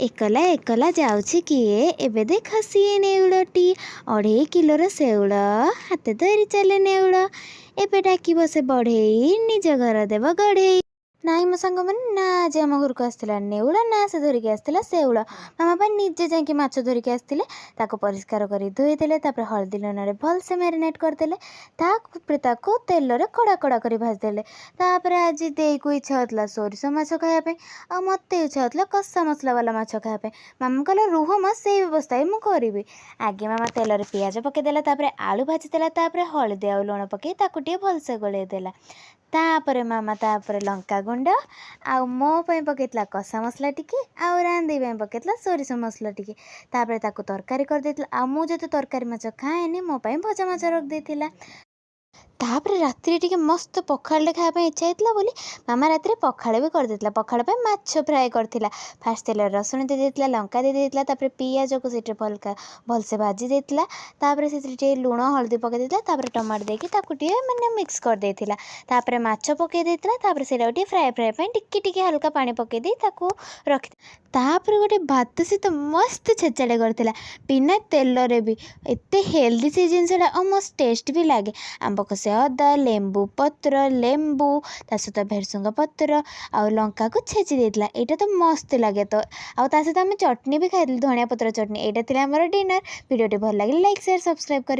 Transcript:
एकला एकला जाऊछि किए एबे देख सिए नेउलटी 2.5 किलोर सेउल हाथ धरी चले नेउल एबे डाकिब से बढ़ेई निज घर देव गढ़ेई। नाई मो सांग मैंने ना आज आम घर को आसला नेउला ना से धरिकी आसला सेउल मामा पा निजे जाकि माछ धरिकी आसते परिष्कार कर धोईदेले हलदी लुण भलसे मैरिनेट करदे तेल कड़ा कड़ा कर भाजदेले। आज देई को इच्छा होता सोरिष माछ खायापे आ मत इच्छा होता कषा मसला वाला माछ खायापे। मामा कहला रुह मा से व्यवस्था ही मुझे आगे मामा तेल पियाज पकईदेला आलू भाजीदेला हलदी आ लुण पकई भलसे गोलईदेला। तापर मामा लंका गुंड आउ मो पकईला कषा मसला टिके आउ रांदी पकईला सोरिष मसला टिके तरकारी कर देथिला। मुझे तो तरकारी माछ खाएनी मो भजा माछ रख देथिला। तापर राति टिके मस्त पखाड़े खाया इच्छा होता बोली मामा राति पखाड़ भी कर देथिला। पखाड़ पे माछ फ्राए करथिला। फास्ट तेल रसुण दे देथिला लंका दे देथिला पियाज को सेटे भलसे भाजी देथिला। तापर से लुण हल्दी पकई देथिला टमाटो देकी माने मिक्स कर देथिला। तापर माछ पकई देथिला सेटा फ्राए फ्राए पे टिके टिके हल्का पानी पकई दे ताकू रखि तापर गोटे भात सहित मस्त छेचाड़े करथिला बिना तेल रे भी एते हेल्दी से जिनसटा और मस्त टेस्ट भी लगे। आंब कषे अदा लेंबू पत्र लेंबू ता सहित भेरसुंग पत्र आ लंका को छेची देथिला। एटा तो मस्त लगे तो आ ता सहित आम चटनी भी खाई धनिया पत्र चटनी। एटा थिला हमर डिनर। वीडियो भल लगे लाइक शेयर सब्सक्राइब कर।